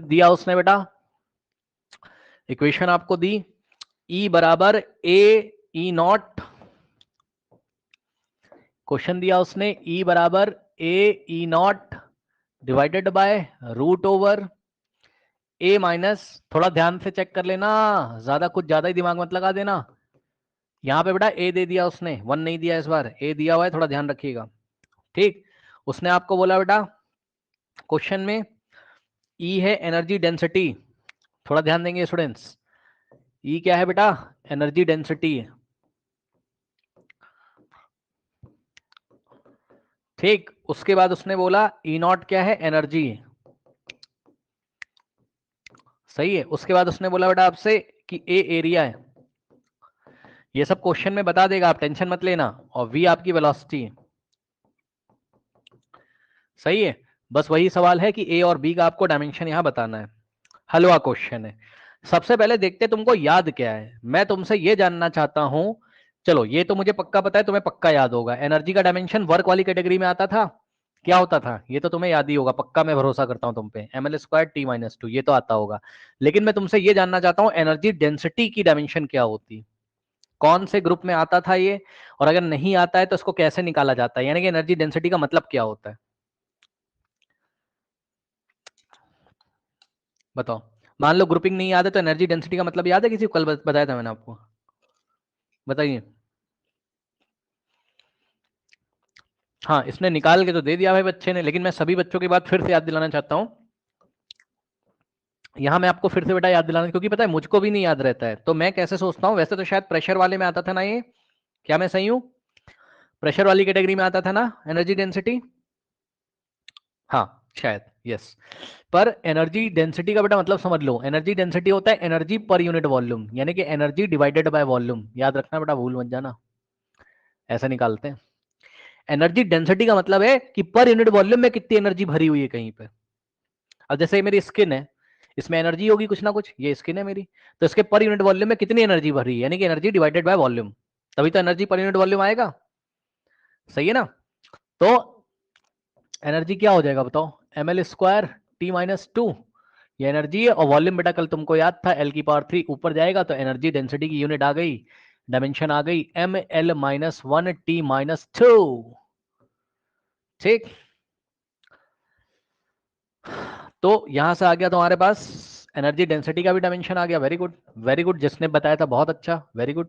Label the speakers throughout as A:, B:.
A: दिया उसने बेटा, इक्वेशन आपको दी, E बराबर ए ई नॉट, क्वेश्चन दिया उसने E बराबर A E naught divided by root over A minus, थोड़ा ध्यान से चेक कर लेना, ज्यादा ही दिमाग मत लगा देना। यहां पे बेटा ए दे दिया उसने, 1 नहीं दिया, इस बार ए दिया हुआ है, थोड़ा ध्यान रखिएगा। ठीक, उसने आपको बोला बेटा क्वेश्चन में ई है एनर्जी डेंसिटी, थोड़ा ध्यान देंगे स्टूडेंट्स। ई क्या है बेटा? Energy density. ठीक, उसके बाद उसने बोला ई नॉट क्या है? एनर्जी। सही है। उसके बाद उसने बोला बेटा आपसे कि ए एरिया है। ये सब क्वेश्चन में बता देगा, आप टेंशन मत लेना। और वी आपकी वेलोसिटी है। सही है। बस वही सवाल है कि ए और बी का आपको डायमेंशन यहां बताना है। हलवा क्वेश्चन है। सबसे पहले देखते तुमको याद क्या है। मैं तुमसे ये जानना चाहता हूं, चलो ये तो मुझे पक्का पता है, तुम्हें पक्का याद होगा, एनर्जी का डायमेंशन वर्क वाली कैटेगरी में आता था। क्या होता था? ये तो तुम्हें याद ही होगा, पक्का मैं भरोसा करता हूं तुम पे, ml²t-2, ये तो आता होगा। लेकिन मैं तुमसे ये जानना चाहता हूं एनर्जी डेंसिटी की डायमेंशन क्या होती, कौन से ग्रुप में आता था ये, और अगर नहीं आता है तो इसको कैसे निकाला जाता है, यानी कि एनर्जी डेंसिटी का मतलब क्या होता है, बताओ। मान लो ग्रुपिंग नहीं याद है तो एनर्जी डेंसिटी का मतलब याद है किसी को? कल बताया था मैंने आपको, बताइए। हाँ, इसने निकाल के तो दे दिया भाई बच्चे ने, लेकिन मैं सभी बच्चों की बात फिर से याद दिलाना चाहता हूँ। यहाँ मैं आपको फिर से बेटा याद दिलाना, क्योंकि पता है मुझको भी नहीं याद रहता है, तो मैं कैसे सोचता हूँ, वैसे तो शायद प्रेशर वाले में आता था ना ये, क्या मैं सही हूँ? प्रेशर वाली कैटेगरी में आता था ना एनर्जी डेंसिटी? हाँ शायद, यस। पर एनर्जी डेंसिटी का बेटा मतलब समझ लो, एनर्जी डेंसिटी होता है एनर्जी पर यूनिट वॉल्यूम, यानी कि एनर्जी डिवाइडेड बाय वॉल्यूम। याद रखना बेटा, भूल मत जाना, ऐसा निकालते हैं। एनर्जी डेंसिटी का मतलब है कि पर यूनिट वॉल्यूम में कितनी एनर्जी भरी हुई है कहीं पे। अब जैसे मेरी स्किन है, इसमें एनर्जी होगी कुछ ना कुछ, ये स्किन है मेरी, तो इसके पर यूनिट वॉल्यूम में कितनी एनर्जी भरी है, यानी कि एनर्जी डिवाइडेड बाय वॉल्यूम, तभी तो एनर्जी पर यूनिट वॉल्यूम आएगा। सही है ना? तो एनर्जी क्या हो जाएगा बताओ? ml²t-2, ये एनर्जी है। और वॉल्यूम बेटा कल तुमको याद था L⁻³ ऊपर जाएगा तो एनर्जी डेंसिटी की यूनिट आ गई, डायमेंशन आ गई, ml-1t-2। ठीक, तो यहां से आ गया तुम्हारे पास एनर्जी डेंसिटी का भी डायमेंशन आ गया। वेरी गुड, वेरी गुड, जिसने बताया था बहुत अच्छा, वेरी गुड।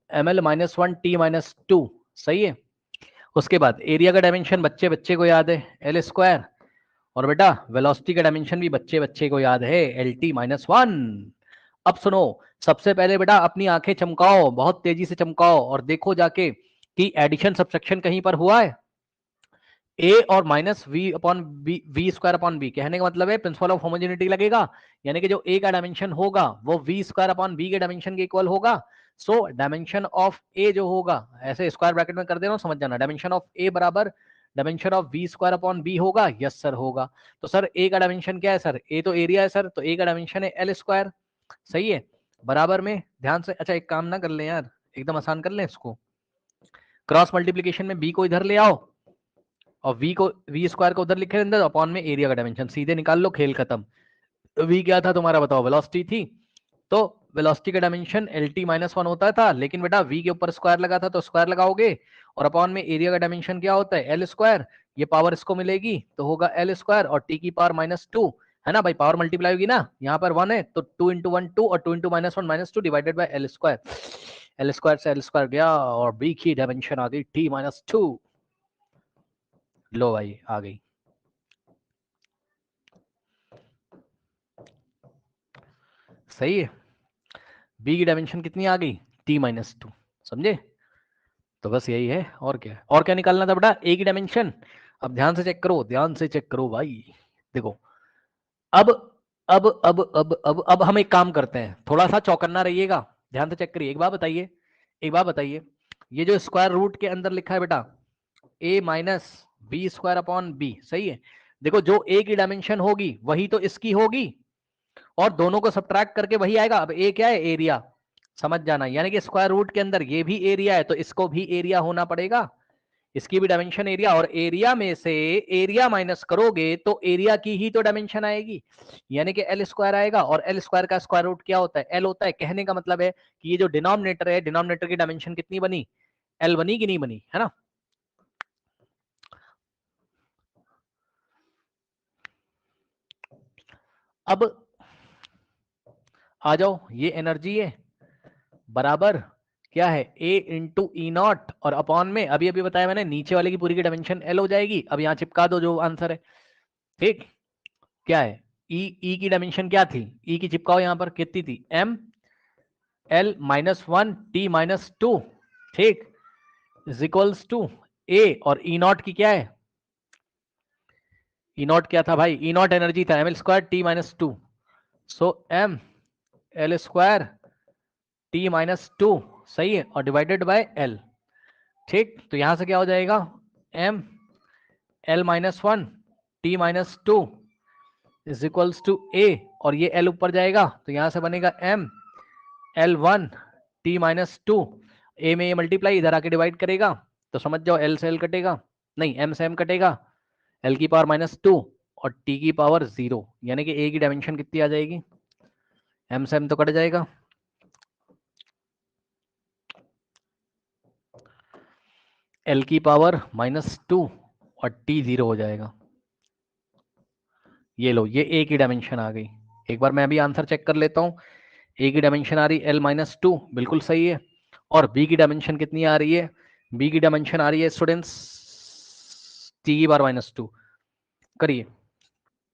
A: ml-1t-2, सही है। उसके बाद एरिया का डायमेंशन बच्चे बच्चे को याद है, L²। और बेटा वेलोसिटी का डायमेंशन भी बच्चे बच्चे को याद है, LT-1। अब सुनो, सबसे पहले बेटा अपनी आंखें चमकाओ, बहुत तेजी से चमकाओ, और देखो जाके कि एडिशन सब्ट्रैक्शन कहीं पर हुआ है। ए और minus V upon B, V square upon B, कहने का मतलब है प्रिंसिपल ऑफ होमोजेनिटी लगेगा, यानी कि जो ए का डायमेंशन होगा वो वी स्क्वायर अपॉन बी के डायमेंशन के इक्वल होगा। सो डायमेंशन ऑफ ए जो होगा, ऐसे स्क्वायर ब्रैकेट में कर दे रहा हूं, समझ जाना, डायमेंशन ऑफ ए बराबर dimension of V square upon B होगा। यस सर होगा। तो सर ए का डायमेंशन क्या है सर? ए तो एरिया है सर, तो ए का डायमेंशन है L²। सही है। बराबर में ध्यान से, अच्छा एक काम ना कर ले यार, एकदम आसान कर ले इसको, क्रॉस मल्टीप्लीकेशन में बी को इधर ले आओ और वी को, वी स्क्वायर को उधर लिखे अंदर, अपॉन में एरिया का डायमेंशन, सीधे निकाल लो, खेल खत्म। वी क्या था तुम्हारा बताओ? वेलोसिटी थी, तो वेलोसिटी का डायमेंशन LT-1 होता था, लेकिन बेटा वी के ऊपर स्क्वायर लगा था तो स्क्वायर लगाओगे, और अपॉन में एरिया का डायमेंशन क्या होता है? L²। ये पावर इसको मिलेगी तो होगा L² और T⁻², है ना भाई, पावर मल्टीप्लाई होगी ना, यहाँ पर 1 है तो 2 × 1 2 और 2 × -1 -2 डिवाइडेड बाय L²। L² से L² गया और बी की डायमेंशन आ गई T-2। लो भाई आ गई। सही है। बी की डायमेंशन कितनी आ गई? T-2। समझे? तो बस यही है, और क्या है, और क्या निकालना था बेटा? ए की डायमेंशन। अब ध्यान से चेक करो, ध्यान से चेक करो भाई, देखो। अब अब हम एक काम करते हैं, थोड़ा सा चौकन्ना रहिएगा, ध्यान से चेक करिए। एक बात बताइए, एक बात बताइए, ये जो स्क्वायर रूट के अंदर लिखा है बेटा, a minus B square upon B, सही है। देखो जो ए की डायमेंशन होगी वही तो इसकी होगी, और दोनों को सब्ट्रैक्ट करके वही आएगा। अब ए क्या है? एरिया, समझ जाना, यानी कि स्क्वायर रूट के अंदर ये भी एरिया है तो इसको भी एरिया होना पड़ेगा। इसकी भी डायमेंशन एरिया, और एरिया में से एरिया माइनस करोगे तो एरिया की ही तो डायमेंशन आएगी, यानी कि एल स्क्वायर आएगा, और एल स्क्वायर का स्क्वायर रूट क्या होता है, एल होता है। कहने का मतलब है कि ये जो डिनोमिनेटर है, डिनोमिनेटर की डायमेंशन कितनी बनी, एल बनी कि नहीं बनी, है ना। अब आ जाओ, ये एनर्जी है बराबर क्या है, ए इंटू ई नॉट, और अपॉन में अभी अभी बताया मैंने, नीचे वाले की पूरी की डायमेंशन एल हो जाएगी। अब यहाँ चिपका दो जो आंसर है, ठीक। क्या है, ई की डायमेंशन क्या थी, ई की चिपकाओ यहाँ पर, कितनी थी, M L minus one T minus two, ठीक, इज इक्वल्स टू ए, और ई नॉट की क्या है, ई नॉट क्या था भाई, ई नॉट एनर्जी था M L square T minus two, so M L square T minus two, सही है, और डिवाइडेड बाय एल, ठीक। तो यहां से क्या हो जाएगा, M L minus one T minus two is equals to A, और ये एल ऊपर जाएगा तो यहां से बनेगा M L one T minus two, A में ये मल्टीप्लाई इधर आके डिवाइड करेगा, तो समझ जाओ एल से एल कटेगा, नहीं एम से एम कटेगा, एल की पावर माइनस टू और टी की पावर जीरो, यानी कि ए की डायमेंशन कितनी आ जाएगी, एम से एम तो कट जाएगा, एल की पावर माइनस टू और टी जीरो हो जाएगा। ये लो, ये ए की डायमेंशन आ गई। एक बार मैं अभी आंसर चेक कर लेता हूँ, ए की डायमेंशन आ रही एल माइनस टू, बिल्कुल सही है, और बी की डायमेंशन कितनी आ रही है, बी की डायमेंशन आ रही है स्टूडेंट्स टी की पावर माइनस टू, करिए